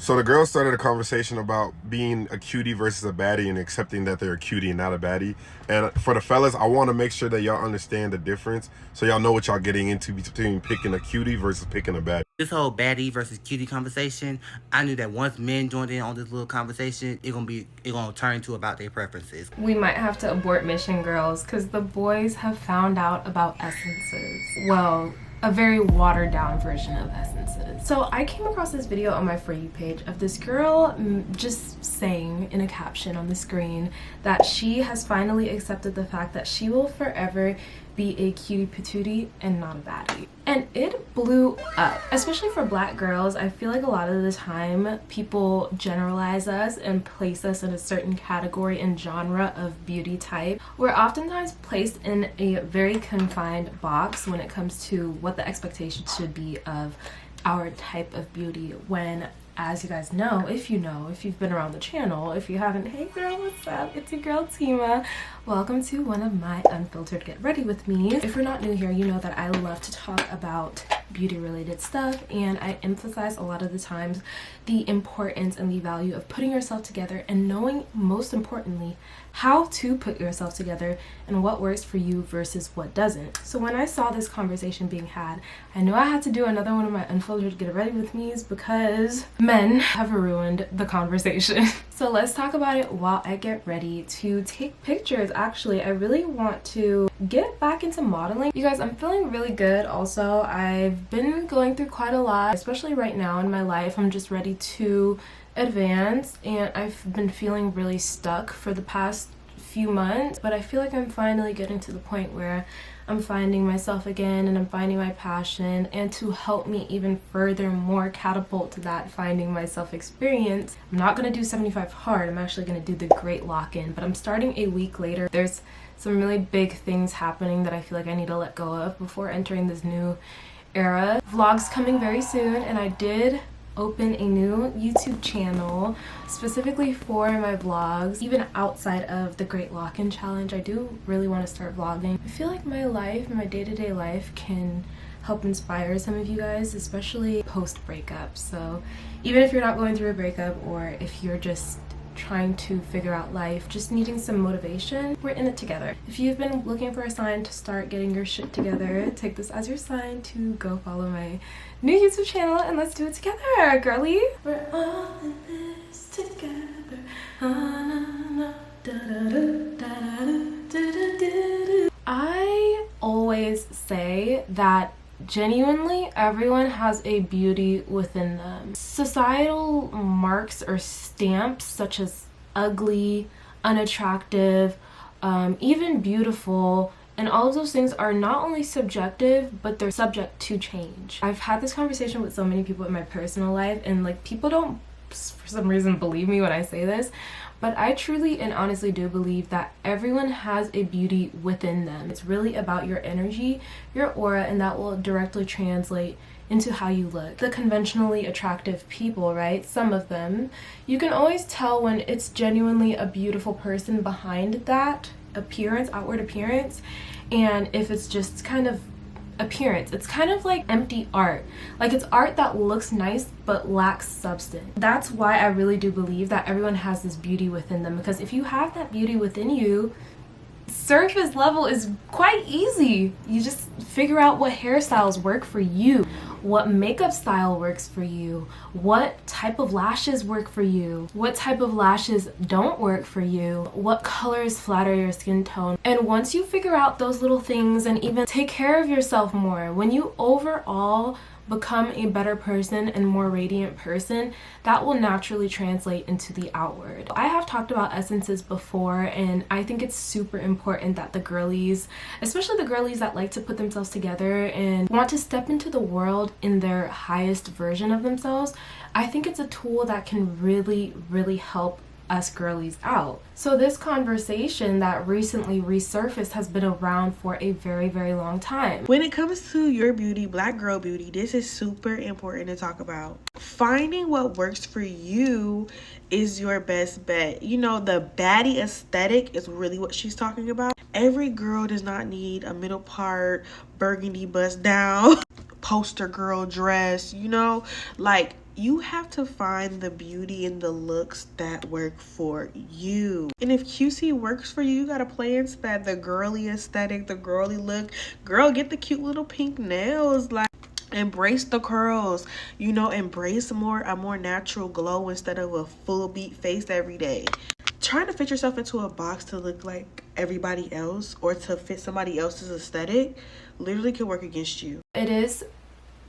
So the girls started a conversation about being a cutie versus a baddie and accepting that they're a cutie and not a baddie. And for the fellas, I want to make sure that y'all understand the difference so y'all know what y'all getting into between picking a cutie versus picking a baddie. This whole baddie versus cutie conversation, I knew that once men joined in on this little conversation, it gonna turn to about their preferences. We might have to abort mission, girls, because the boys have found out about essences. Well, a very watered down version of essences. So I came across this video on my For You page of this girl just saying in a caption on the screen that she has finally accepted the fact that she will forever be a cutie patootie and not a baddie. And it blew up, especially for black girls. I feel like a lot of the time people generalize us and place us in a certain category and genre of beauty type. We're oftentimes placed in a very confined box when it comes to what the expectation should be of our type of beauty, when, as you guys know, if you've been around the channel, if you haven't, hey girl, what's up? It's your girl Tima. Welcome to one of my unfiltered Get Ready With Me. If you're not new here, you know that I love to talk about beauty related stuff, and I emphasize a lot of the times the importance and the value of putting yourself together and knowing, most importantly, how to put yourself together and what works for you versus what doesn't. So when I saw this conversation being had, I knew I had to do another one of my unfiltered Get Ready With Me's because men have ruined the conversation. So let's talk about it while I get ready to take pictures. Actually, I really want to get back into modeling. You guys, I'm feeling really good. Also, I've been going through quite a lot, especially right now in my life. I'm just ready to advance, and I've been feeling really stuck for the past few months, but I feel like I'm finally getting to the point where I'm finding myself again and I'm finding my passion. And to help me even further more catapult to that finding myself experience, I'm not going to do 75 hard. I'm actually going to do the great lock-in, but I'm starting a week later. There's some really big things happening that I feel like I need to let go of before entering this new era. Vlogs coming very soon, and I did open a new YouTube channel specifically for my vlogs. Even outside of the Great Lock-In Challenge, I do really want to start vlogging. I feel like my life, my day-to-day life, can help inspire some of you guys, especially post-breakup. So even if you're not going through a breakup, or if you're just trying to figure out life, just needing some motivation, we're in it together. If you've been looking for a sign to start getting your shit together, take this as your sign to go follow my new YouTube channel, and let's do it together, girly. We're all in this together. I always say that genuinely everyone has a beauty within them. Societal marks or stamps such as ugly, unattractive, even beautiful, and all of those things are not only subjective, but they're subject to change. I've had this conversation with so many people in my personal life, and like, people don't for some reason believe me when I say this, but I truly and honestly do believe that everyone has a beauty within them. It's really about your energy, your aura, and that will directly translate into how you look. The conventionally attractive people, right? Some of them, you can always tell when it's genuinely a beautiful person behind that appearance, outward appearance, and if it's just kind of appearance. It's kind of like empty art. Like, it's art that looks nice but lacks substance. That's why I really do believe that everyone has this beauty within them, because if you have that beauty within you, surface level is quite easy. You just figure out what hairstyles work for you, what makeup style works for you, what type of lashes work for you, what type of lashes don't work for you, what colors flatter your skin tone. And once you figure out those little things and even take care of yourself more, when you overall become a better person and more radiant person, that will naturally translate into the outward. I have talked about essences before, and I think it's super important that the girlies, especially the girlies that like to put themselves together and want to step into the world in their highest version of themselves, I think it's a tool that can really, really help us girlies out. So this conversation that recently resurfaced has been around for a very, very long time. When it comes to your beauty, black girl beauty, this is super important to talk about. Finding what works for you is your best bet. You know, the baddie aesthetic is really what she's talking about. Every girl does not need a middle part, burgundy bust down, poster girl dress, you know? Like, you have to find the beauty in the looks that work for you. And if cutie works for you, you gotta play into that, the girly aesthetic, the girly look. Girl, get the cute little pink nails, like embrace the curls, you know, embrace a more natural glow instead of a full beat face every day. Trying to fit yourself into a box to look like everybody else or to fit somebody else's aesthetic literally could work against you. It is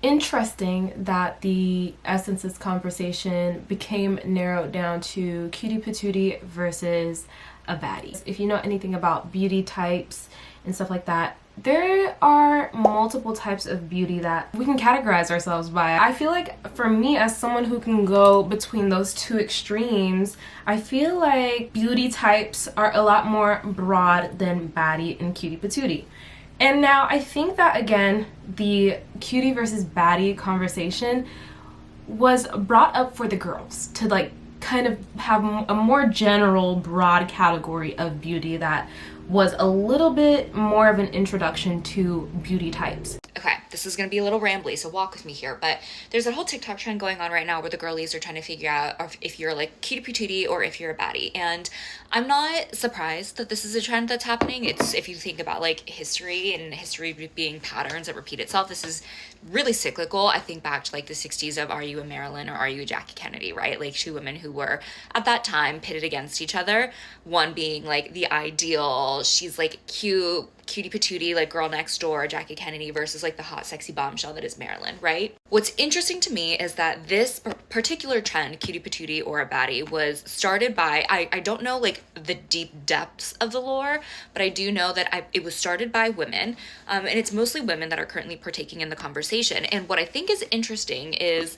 interesting that the essences conversation became narrowed down to cutie patootie versus a baddie. If you know anything about beauty types and stuff like that, there are multiple types of beauty that we can categorize ourselves by. I feel like for me, as someone who can go between those two extremes, I feel like beauty types are a lot more broad than baddie and cutie patootie. And now I think that, again, the cutie versus baddie conversation was brought up for the girls to like kind of have a more general, broad category of beauty that was a little bit more of an introduction to beauty types. Okay, this is gonna be a little rambly, so walk with me here, but there's that whole TikTok trend going on right now where the girlies are trying to figure out if you're like cutie patootie or if you're a baddie. And I'm not surprised that this is a trend that's happening. It's, if you think about like history and history being patterns that repeat itself, this is really cyclical. I think back to like the 60s of Are You a Marilyn or Are You a Jackie Kennedy, right? Like two women who were at that time pitted against each other. One being like the ideal, she's like cute, cutie patootie, like girl next door, Jackie Kennedy, versus like the hot, sexy bombshell that is Marilyn, right? What's interesting to me is that this particular trend, cutie patootie or a baddie, was started by, I don't know like the deep depths of the lore, but I do know that it was started by women, and it's mostly women that are currently partaking in the conversation. And what I think is interesting is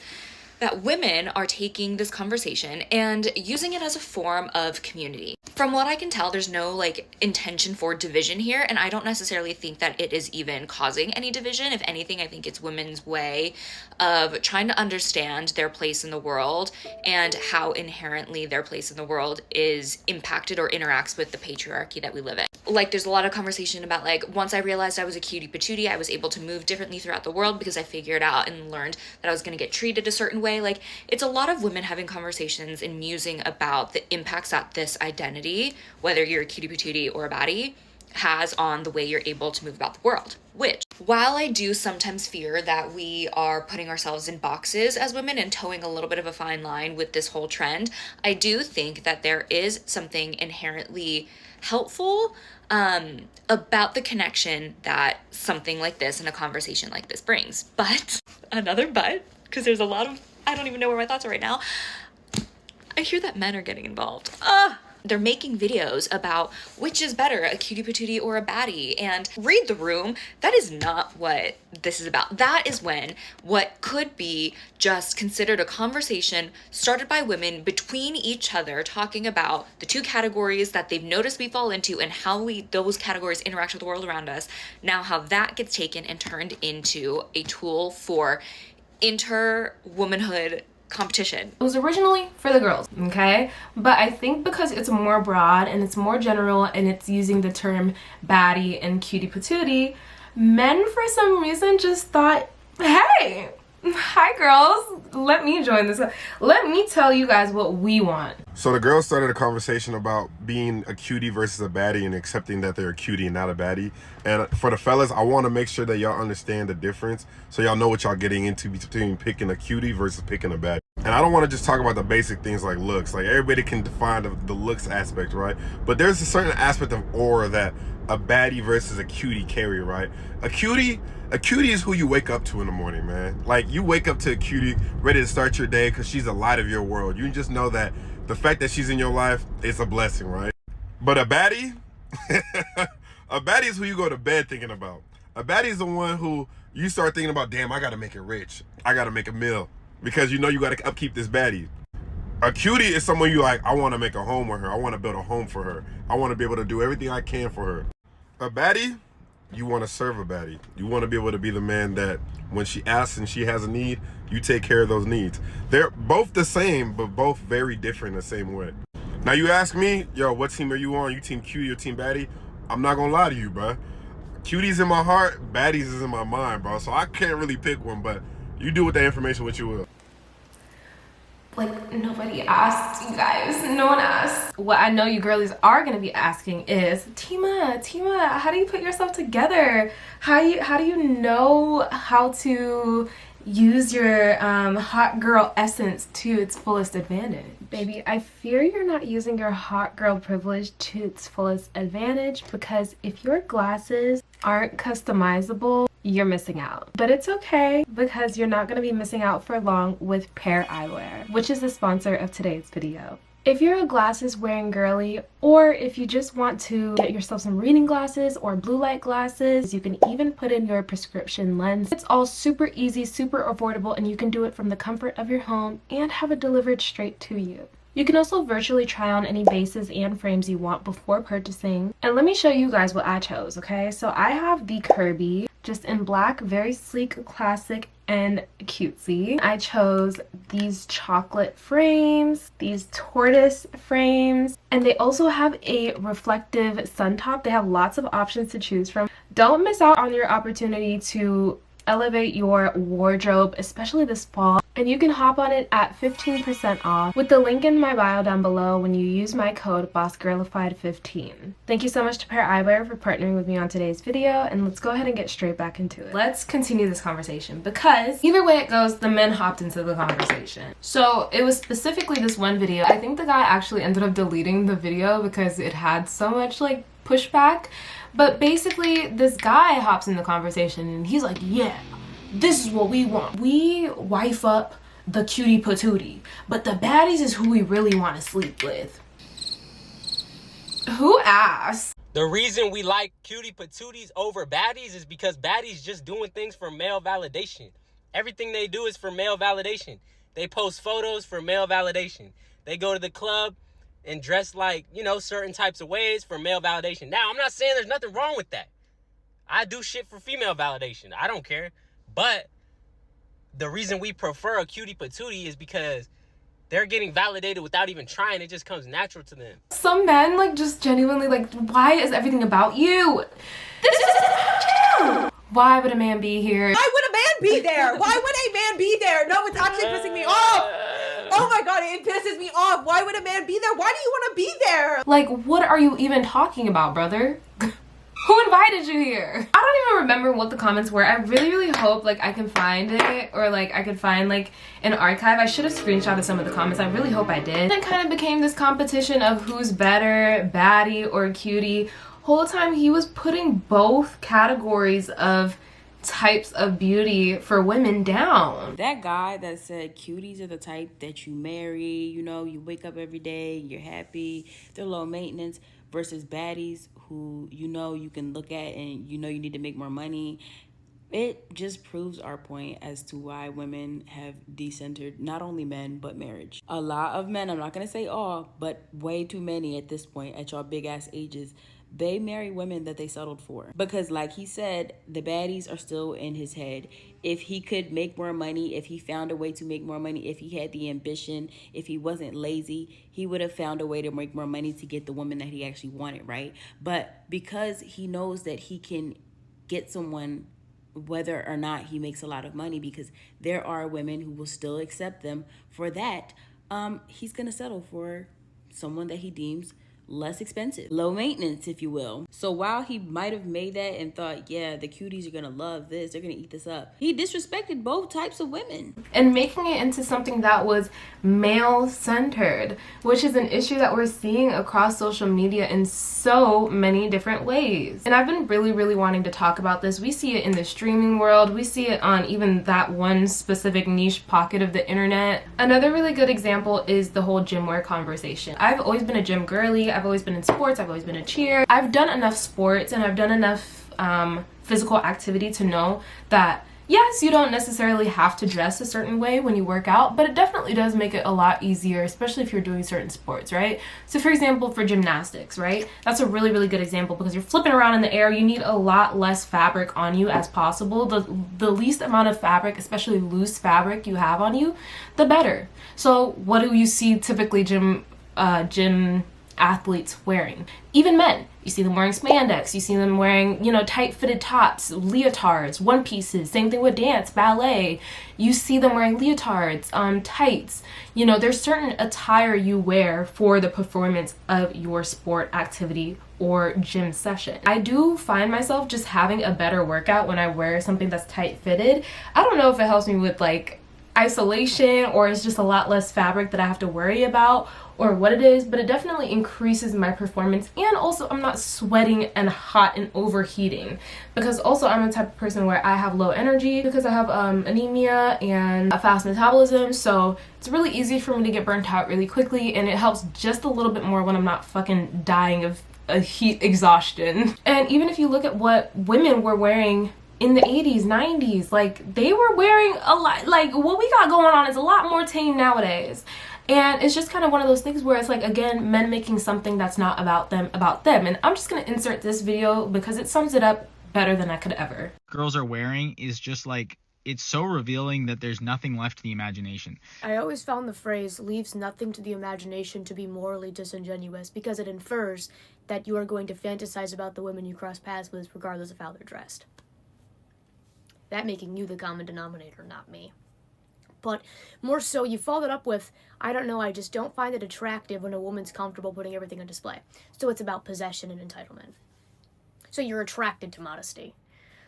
that women are taking this conversation and using it as a form of community. From what I can tell, there's no like intention for division here, and I don't necessarily think that it is even causing any division. If anything, I think it's women's way of trying to understand their place in the world and how inherently their place in the world is impacted or interacts with the patriarchy that we live in. Like there's a lot of conversation about like, once I realized I was a cutie patootie, I was able to move differently throughout the world because I figured out and learned that I was going to get treated a certain way. Like it's a lot of women having conversations and musing about the impacts that this identity, whether you're a cutie patootie or a baddie, has on the way you're able to move about the world. Which, while I do sometimes fear that we are putting ourselves in boxes as women and towing a little bit of a fine line with this whole trend, I do think that there is something inherently helpful about the connection that something like this and a conversation like this brings. But, another but, because there's a lot of, I don't even know where my thoughts are right now. I hear that men are getting involved. They're making videos about which is better, a cutie patootie or a baddie, and read the room. That is not what this is about. That is when what could be just considered a conversation started by women between each other, talking about the two categories that they've noticed we fall into and how those categories interact with the world around us. Now how that gets taken and turned into a tool for inter-womanhood competition. It was originally for the girls, okay? But I think because it's more broad and it's more general and it's using the term baddie and cutie patootie, men for some reason just thought, hey, hi girls, let me join this. Let me tell you guys what we want. So the girls started a conversation about being a cutie versus a baddie and accepting that they're a cutie and not a baddie. And for the fellas, I want to make sure that y'all understand the difference so y'all know what y'all getting into between picking a cutie versus picking a baddie. And I don't want to just talk about the basic things like looks. Like everybody can define the looks aspect, right? But there's a certain aspect of aura that a baddie versus a cutie carry, right? A cutie is who you wake up to in the morning, man. Like you wake up to a cutie ready to start your day because she's the light of your world. You just know that the fact that she's in your life is a blessing, right? But a baddie, a baddie is who you go to bed thinking about. A baddie is the one who you start thinking about, damn, I got to make it rich. I got to make a meal because you know you got to upkeep this baddie. A cutie is someone you like, I want to make a home with her. I want to build a home for her. I want to be able to do everything I can for her. A baddie, you want to serve a baddie. You want to be able to be the man that when she asks and she has a need, you take care of those needs. They're both the same, but both very different in the same way. Now you ask me, yo, what team are you on? You team cutie or team baddie? I'm not gonna lie to you, bro. Cutie's in my heart, baddies is in my mind, bro. So I can't really pick one, but you do with that information what you will. Like, nobody asked, you guys. No one asked. What I know you girlies are gonna be asking is, Tima, how do you put yourself together? How do you know how to use your hot girl essence to its fullest advantage? Baby, I fear you're not using your hot girl privilege to its fullest advantage, because if your glasses aren't customizable, you're missing out. But it's okay, because you're not going to be missing out for long with Pair Eyewear, which is the sponsor of today's video. If you're a glasses wearing girly, or if you just want to get yourself some reading glasses or blue light glasses, you can even put in your prescription lens. It's all super easy, super affordable, and you can do it from the comfort of your home and have it delivered straight to you. You can also virtually try on any bases and frames you want before purchasing. And let me show you guys what I chose, okay? So I have the Kirby, just in black, very sleek, classic, and cutesy. I chose these chocolate frames, these tortoise frames, and they also have a reflective sun top. They have lots of options to choose from. Don't miss out on your opportunity to elevate your wardrobe, especially this fall, and you can hop on it at 15% off with the link in my bio down below when you use my code BossGirlified15. Thank you so much to Pair Eyewear for partnering with me on today's video, and let's go ahead and get straight back into it. Let's continue this conversation, because either way it goes, the men hopped into the conversation. So it was specifically this one video. I think the guy actually ended up deleting the video because it had so much like pushback. But basically, this guy hops in the conversation and he's like, yeah, this is what we want. We wife up the cutie patootie, but the baddies is who we really want to sleep with. Who asked? The reason we like cutie patooties over baddies is because baddies just doing things for male validation. Everything they do is for male validation. They post photos for male validation. They go to the club and dress like, you know, certain types of ways for male validation. Now, I'm not saying there's nothing wrong with that. I do shit for female validation. I don't care. But the reason we prefer a cutie patootie is because they're getting validated without even trying. It just comes natural to them. Some men, like, just genuinely, like, why is everything about you? This is about you! Why would a man be here? Why would a man be there? Why would a man be there? No, it's actually pissing me off. Oh my god, it pisses me off. Why would a man be there? Why do you want to be there? Like, what are you even talking about, brother? Who invited you here? I don't even remember what the comments were. I really hope like I can find it, or like I could find like an archive. I should have screenshotted some of the comments. I really hope I did. And it kind of became this competition of who's better, baddie or cutie. Whole time he was putting both categories of types of beauty for women down. That guy that said cuties are the type that you marry, you know, you wake up every day, you're happy, they're low maintenance, versus baddies who, you know, you can look at and you know you need to make more money. It just proves our point as to why women have decentered not only men, but marriage. A lot of men, I'm not going to say all, but way too many at this point, at y'all big ass ages, they marry women that they settled for. Because like he said, the baddies are still in his head. If he could make more money, if he found a way to make more money, if he had the ambition, if he wasn't lazy, he would have found a way to make more money to get the woman that he actually wanted, right? But because he knows that he can get someone whether or not he makes a lot of money, because there are women who will still accept them for that, he's gonna settle for someone that he deems less expensive, low maintenance, if you will. So while he might have made that and thought, yeah, the cuties are gonna love this, they're gonna eat this up, he disrespected both types of women and making it into something that was male-centered, which is an issue that we're seeing across social media in so many different ways. And I've been really wanting to talk about this. We see it in the streaming world, we see it on even that one specific niche pocket of the internet. Another really good example is the whole gym wear conversation. I've always been a gym girly, I've always been in sports, I've always been a cheer. I've done enough sports and I've done enough physical activity to know that yes, you don't necessarily have to dress a certain way when you work out, but it definitely does make it a lot easier, especially if you're doing certain sports, right? So for example, for gymnastics, right? That's a really good example, because you're flipping around in the air, you need a lot less fabric on you as possible. The least amount of fabric, especially loose fabric, you have on you, the better. So what do you see typically gym athletes wearing. Even men, you see them wearing spandex, you see them wearing, you know, tight-fitted tops, leotards, one pieces, same thing with dance, ballet. You see them wearing leotards, tights. You know, there's certain attire you wear for the performance of your sport activity or gym session. I do find myself just having a better workout when I wear something that's tight-fitted. I don't know if it helps me with like isolation or it's just a lot less fabric that I have to worry about or what it is, but it definitely increases my performance, and also I'm not sweating and hot and overheating, because also I'm the type of person where I have low energy because I have anemia and a fast metabolism, so it's really easy for me to get burnt out really quickly, and it helps just a little bit more when I'm not fucking dying of a heat exhaustion. And even if you look at what women were wearing in the 80s, 90s, like they were wearing a lot, like what we got going on is a lot more tame nowadays. And it's just kind of one of those things where it's like, again, men making something that's not about them. And I'm just gonna insert this video because it sums it up better than I could ever. Girls are wearing is just like, it's so revealing that there's nothing left to the imagination. I always found the phrase leaves nothing to the imagination to be morally disingenuous, because it infers that you are going to fantasize about the women you cross paths with regardless of how they're dressed. That making you the common denominator, not me. But more so, you follow it up with, I don't know, I just don't find it attractive when a woman's comfortable putting everything on display. So it's about possession and entitlement. So you're attracted to modesty.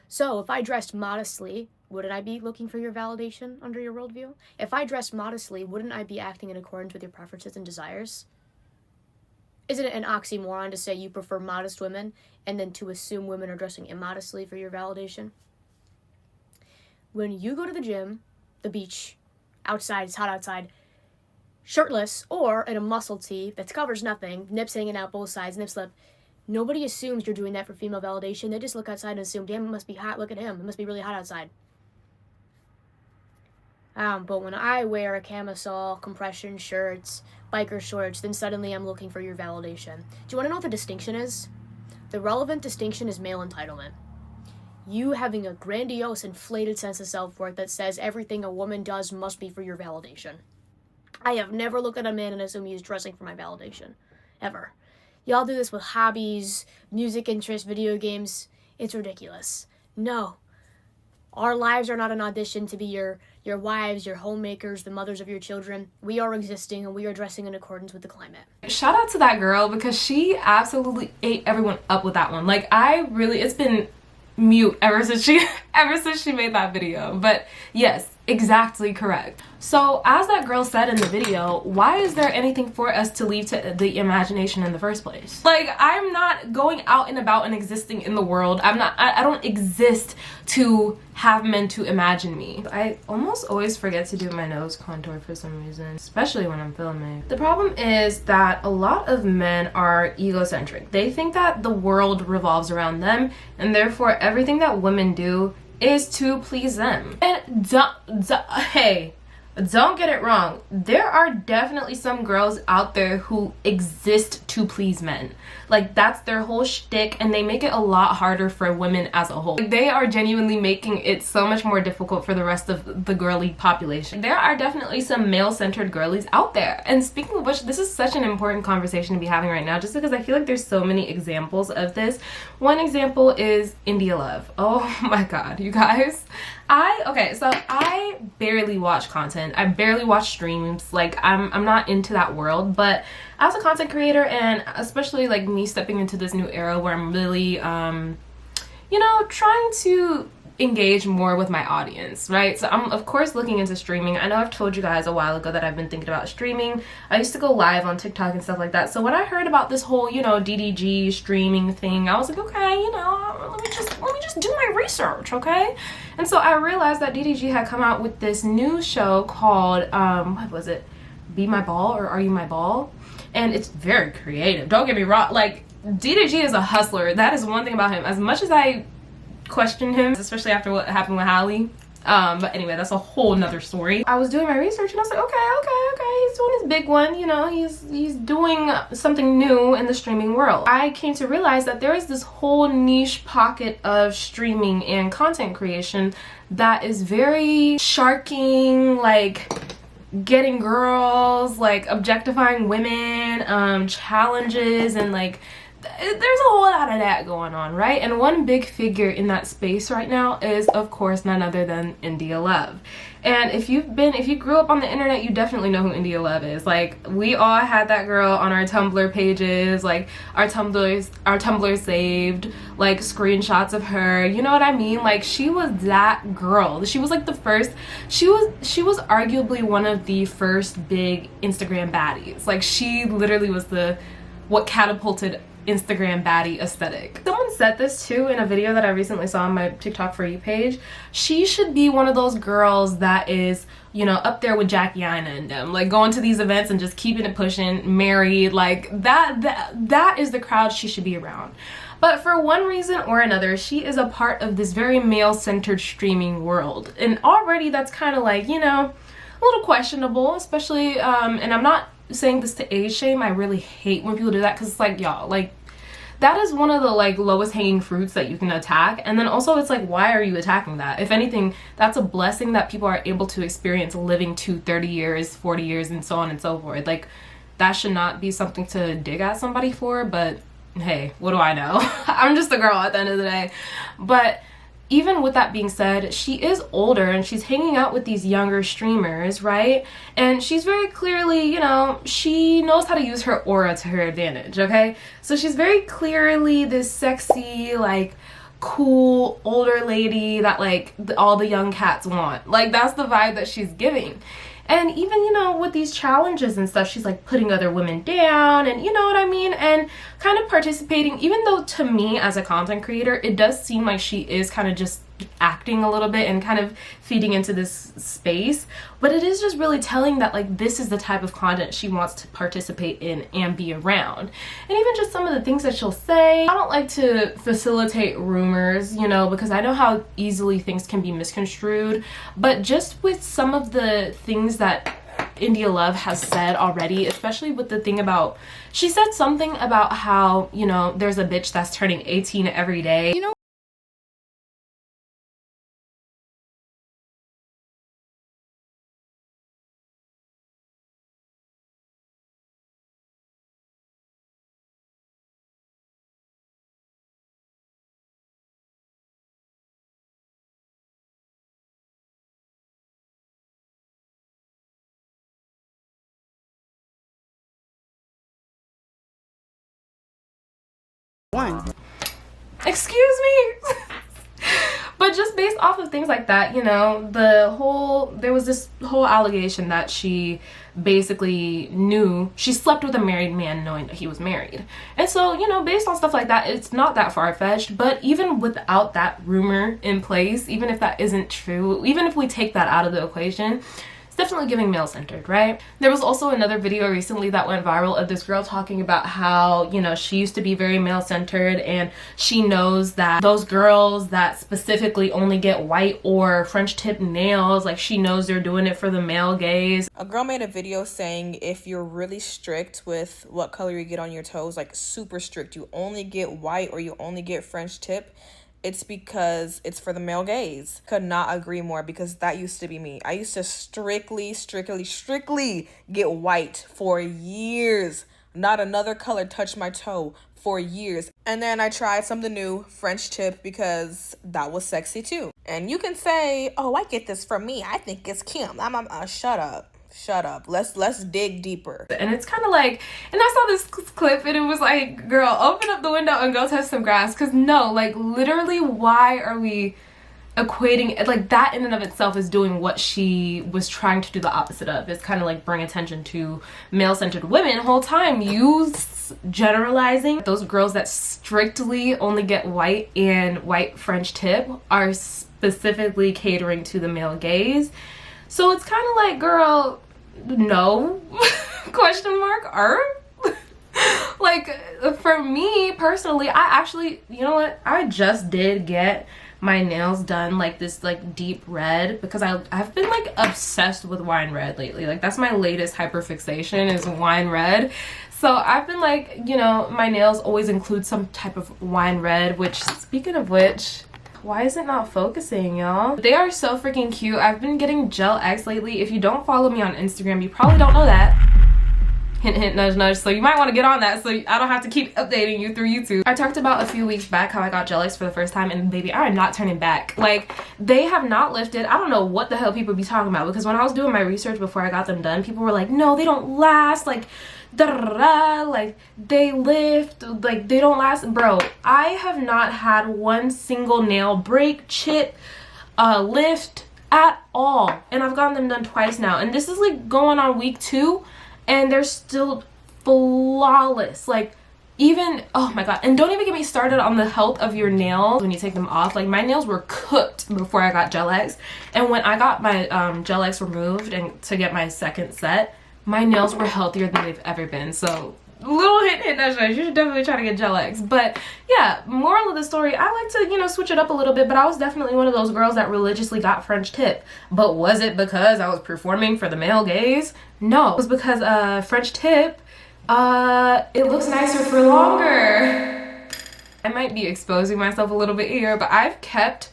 So if I dressed modestly, wouldn't I be looking for your validation under your worldview? If I dressed modestly, wouldn't I be acting in accordance with your preferences and desires? Isn't it an oxymoron to say you prefer modest women and then to assume women are dressing immodestly for your validation? When you go to the gym, the beach, outside, it's hot outside, shirtless or in a muscle tee that covers nothing, nips hanging out both sides, nip slip, nobody assumes you're doing that for female validation. They just look outside and assume, damn, it must be hot, look at him, it must be really hot outside. But when I wear a camisole, compression shirts, biker shorts, then suddenly I'm looking for your validation. Do you want to know what the distinction is? The relevant distinction is male entitlement. You having a grandiose, inflated sense of self-worth that says everything a woman does must be for your validation. I have never looked at a man and assumed he's dressing for my validation. Ever. Y'all do this with hobbies, music interests, video games. It's ridiculous. No. Our lives are not an audition to be your wives, your homemakers, the mothers of your children. We are existing and we are dressing in accordance with the climate. Shout out to that girl, because she absolutely ate everyone up with that one. Like, it's been mute ever since she made that video. But yes, exactly correct. So as that girl said in the video, why is there anything for us to leave to the imagination in the first place? Like, I'm not going out and about and existing in the world. I don't exist to have men to imagine me. I almost always forget to do my nose contour for some reason, especially when I'm filming. The problem is that a lot of men are egocentric. They think that the world revolves around them, and therefore everything that women do is to please them. And don't get it wrong, there are definitely some girls out there who exist to please men. Like, that's their whole shtick, and they make it a lot harder for women as a whole. Like, they are genuinely making it so much more difficult for the rest of the girly population. There are definitely some male-centered girlies out there. And speaking of which, this is such an important conversation to be having right now, just because I feel like there's so many examples of this. One example is India Love. Oh my god, you guys. So I barely watch content. I barely watch streams. Like, I'm not into that world, but as a content creator, and especially like me stepping into this new era where I'm really trying to engage more with my audience, right? So I'm of course looking into streaming. I know I've told you guys a while ago that I've been thinking about streaming. I used to go live on TikTok and stuff like that. So when I heard about this whole, DDG streaming thing, I was like, okay, let me just do my research, okay? And so I realized that DDG had come out with this new show called, what was it? Be My Ball, or Are You My Ball? And it's very creative. Don't get me wrong. Like, DDG is a hustler. That is one thing about him. As much as I question him, especially after what happened with Hallie. But anyway, that's a whole nother story. I was doing my research and I was like, okay, he's doing his big one, he's doing something new in the streaming world. I came to realize that there is this whole niche pocket of streaming and content creation that is very sharking, like getting girls, like objectifying women, challenges, and like there's a whole lot of that going on, right? And one big figure in that space right now is, of course, none other than India Love. And if you grew up on the internet, you definitely know who India Love is. Like, we all had that girl on our Tumblr pages, like our Tumblr saved, like screenshots of her. You know what I mean? Like, she was that girl. She was like the first, she was arguably one of the first big Instagram baddies. Like, she literally was what catapulted Instagram baddie aesthetic. Someone said this too in a video that I recently saw on my TikTok For You page. She should be one of those girls that is, you know, up there with Jackie Aina and them, like going to these events and just keeping it pushing, married, like that is the crowd she should be around. But for one reason or another, she is a part of this very male-centered streaming world, and already that's kind of like, you know, a little questionable, especially and I'm not saying this to age shame. I really hate when people do that, because it's like, y'all, like, that is one of the like lowest hanging fruits that you can attack. And then also it's like, why are you attacking that? If anything, that's a blessing that people are able to experience living to 30 years, 40 years, and so on and so forth. Like, that should not be something to dig at somebody for, but hey, what do I know? I'm just a girl at the end of the day. But even with that being said, she is older and she's hanging out with these younger streamers, right? And she's very clearly, you know, she knows how to use her aura to her advantage, okay? So she's very clearly this sexy, like, cool older lady that like all the young cats want. Like, that's the vibe that she's giving. And even, you know, with these challenges and stuff, she's like putting other women down, and you know what I mean, and kind of participating, even though to me as a content creator, it does seem like she is kind of just acting a little bit and kind of feeding into this space, but it is just really telling that like this is the type of content she wants to participate in and be around. And even just some of the things that she'll say, I don't like to facilitate rumors, you know, because I know how easily things can be misconstrued, but just with some of the things that India Love has said already, especially with the thing about, she said something about how, you know, there's a bitch that's turning 18 every day. You know, excuse me. But just based off of things like that, you know, there was this whole allegation that she basically knew she slept with a married man knowing that he was married. And so, you know, based on stuff like that, it's not that far-fetched. But even without that rumor in place, even if that isn't true, even if we take that out of the equation, it's definitely giving male-centered, right? There was also another video recently that went viral of this girl talking about how, you know, she used to be very male-centered, and she knows that those girls that specifically only get white or French tip nails, like, she knows they're doing it for the male gaze. A girl made a video saying if you're really strict with what color you get on your toes, like super strict, you only get white or you only get French tip, it's because it's for the male gaze. Could not agree more, because that used to be me. I used to strictly get white for years. Not another color touched my toe for years. And then I tried something new, French tip, because that was sexy too. And you can say, oh, I get this from me, I think it's cute. Shut up. Let's dig deeper. And it's kind of like, and I saw this clip and it was like, girl, open up the window and go touch some grass. Because no, like, literally, why are we equating it? Like, that in and of itself is doing what she was trying to do the opposite of. It's kind of like bring attention to male-centered women the whole time. You generalizing those girls that strictly only get white and white French tip are specifically catering to the male gaze. So it's kind of like, girl, no, question mark, like, for me personally, I actually, you know what, I just did get my nails done like this, like, deep red, because I've been like obsessed with wine red lately. Like, that's my latest hyperfixation is wine red. So I've been like, you know, my nails always include some type of wine red, which, speaking of which, Why is it not focusing, y'all? They are so freaking cute. I've been getting gel X lately. If you don't follow me on Instagram, you probably don't know that. Hint, hint, nudge, nudge. So you might want to get on that so I don't have to keep updating you through YouTube. I talked about a few weeks back how I got gel X for the first time, and baby, I am not turning back. Like, they have not lifted. I don't know what the hell people be talking about, because when I was doing my research before I got them done, people were like, no, they don't last, like, da da da da, like, they lift, like, they don't last. Bro, I have not had one single nail break, chip, lift at all, and I've gotten them done twice now, and this is like going on week 2, and they're still flawless. Like, even, oh my god, and don't even get me started on the health of your nails when you take them off. Like, my nails were cooked before I got gel X, and when I got my gel X removed and to get my second set, my nails were healthier than they've ever been. So little hint, you should definitely try to get gel X. But yeah, moral of the story, I like to, you know, switch it up a little bit, but I was definitely one of those girls that religiously got French tip. But was it because I was performing for the male gaze? No, it was because French tip, it looks nicer for longer. I might be exposing myself a little bit here, but I've kept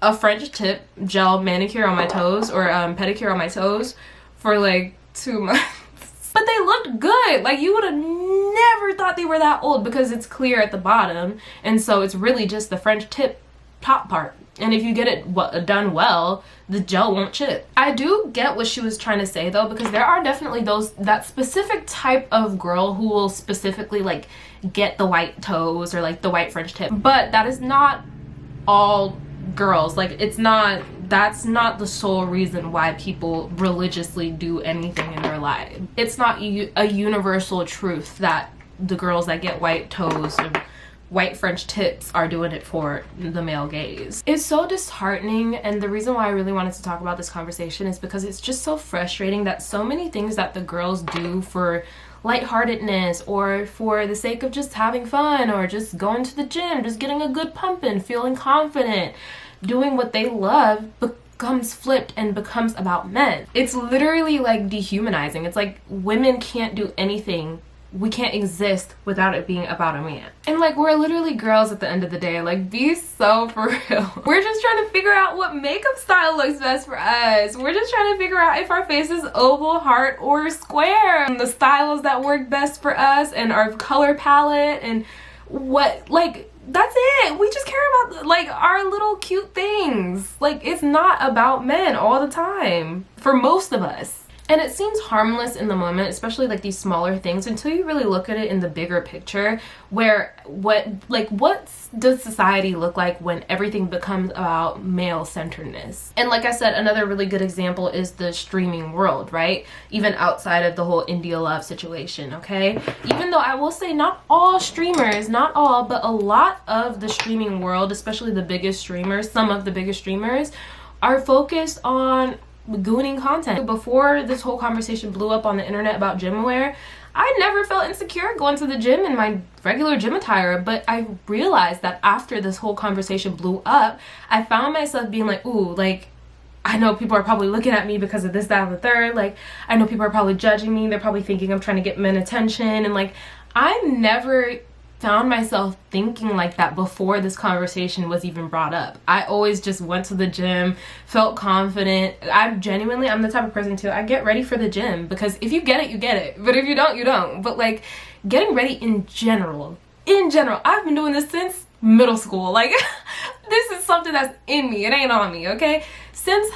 a French tip gel manicure on my toes, or pedicure on my toes, for like 2 months. But they looked good. Like, you would have never thought they were that old, because it's clear at the bottom, and so it's really just the French tip top part. And if you get it done well, the gel won't chip. I do get what she was trying to say though, because there are definitely that specific type of girl who will specifically like get the white toes or like the white French tip, but that is not all girls. Like, that's not the sole reason why people religiously do anything in their life. It's not a universal truth that the girls that get white toes and white French tips are doing it for the male gaze. It's so disheartening, and the reason why I really wanted to talk about this conversation is because it's just so frustrating that so many things that the girls do for lightheartedness, or for the sake of just having fun, or just going to the gym, just getting a good pumping, feeling confident, doing what they love, becomes flipped and becomes about men. It's literally like dehumanizing. It's like women can't do anything, we can't exist without it being about a man. And like, we're literally girls at the end of the day. Like, be so for real. We're just trying to figure out what makeup style looks best for us. We're just trying to figure out if our face is oval, heart, or square, and the styles that work best for us, and our color palette, and what, like, that's it. We just care about like our little cute things. Like, it's not about men all the time for most of us. And it seems harmless in the moment, especially like these smaller things, until you really look at it in the bigger picture, where what does society look like when everything becomes about male-centeredness? And like I said, another really good example is the streaming world, right? Even outside of the whole India Love situation, okay? Even though I will say not all streamers, not all, but a lot of the streaming world, especially the biggest streamers, some of the biggest streamers, are focused on gooning content. Before this whole conversation blew up on the internet about gym wear, I never felt insecure going to the gym in my regular gym attire, but I realized that after this whole conversation blew up, I found myself being like, ooh, like, I know people are probably looking at me because of this, that, and the third. Like, I know people are probably judging me. They're probably thinking I'm trying to get men attention. And like, I never found myself thinking like that before this conversation was even brought up. I always just went to the gym, felt confident. I'm the type of person too, I get ready for the gym, because if you get it, you get it. But if you don't, you don't. But like, getting ready in general, I've been doing this since middle school. Like, this is something that's in me. It ain't on me, okay? Since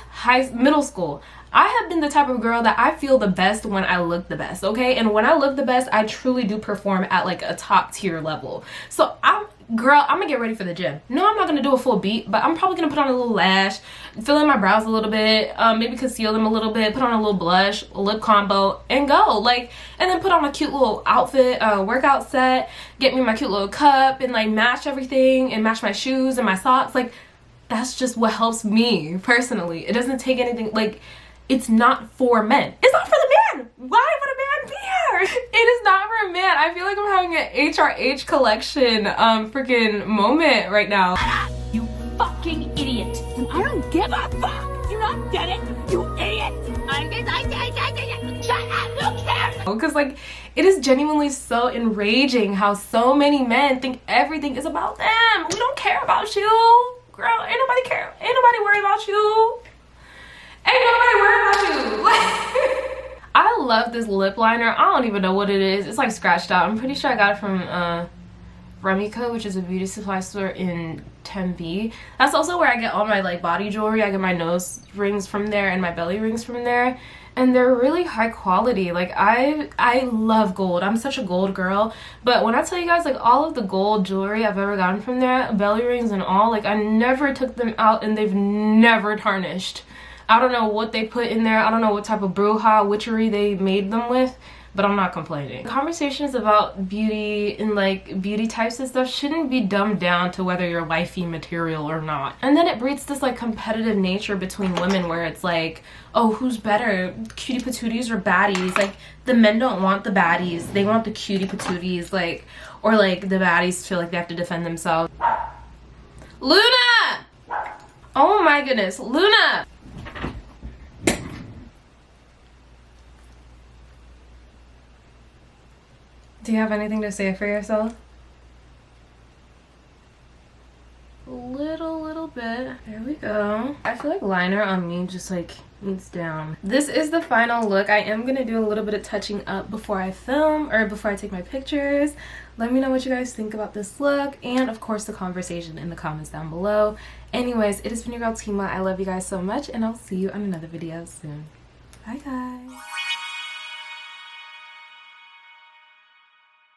middle school, I have been the type of girl that I feel the best when I look the best, okay? And when I look the best, I truly do perform at like a top tier level. So I'm gonna get ready for the gym. No, I'm not gonna do a full beat, but I'm probably gonna put on a little lash, fill in my brows a little bit, maybe conceal them a little bit, put on a little blush, a lip combo, and go. Like, and then put on a cute little outfit, workout set, get me my cute little cup, and like match everything, and match my shoes and my socks. Like, that's just what helps me personally. It doesn't take anything, like, it's not for men. It's not for the man. Why would a man be here? It is not for a man. I feel like I'm having an HRH collection freaking moment right now. You fucking idiot. And I don't give a fuck. You not get it? You idiot. Shut up. Who cares? Because like, it is genuinely so enraging how so many men think everything is about them. We don't care about you. girl, ain't nobody care. Ain't nobody worried about you. Ain't nobody worried about you. I love this lip liner. I don't even know what it is. It's like scratched out. I'm pretty sure I got it from Remiko, which is a beauty supply store in Tempe. That's also where I get all my like body jewelry. I get my nose rings from there and my belly rings from there. And they're really high quality. Like I love gold. I'm such a gold girl. But when I tell you guys, like all of the gold jewelry I've ever gotten from there, belly rings and all, like I never took them out and they've never tarnished. I don't know what they put in there. I don't know what type of bruja witchery they made them with, but I'm not complaining. Conversations about beauty and like beauty types and stuff shouldn't be dumbed down to whether you're wifey material or not. And then it breeds this like competitive nature between women where it's like, oh, who's better, cutie patooties or baddies? Like the men don't want the baddies, they want the cutie patooties, like, or like the baddies feel like they have to defend themselves. Luna! Oh my goodness, Luna! Do you have anything to say for yourself? Little bit. There we go. I feel like liner on me just like needs down. This is the final look. I am gonna do a little bit of touching up before I film or before I take my pictures. Let me know what you guys think about this look and of course the conversation in the comments down below. Anyways, it has been your girl Tima. I love you guys so much and I'll see you on another video soon. Bye guys.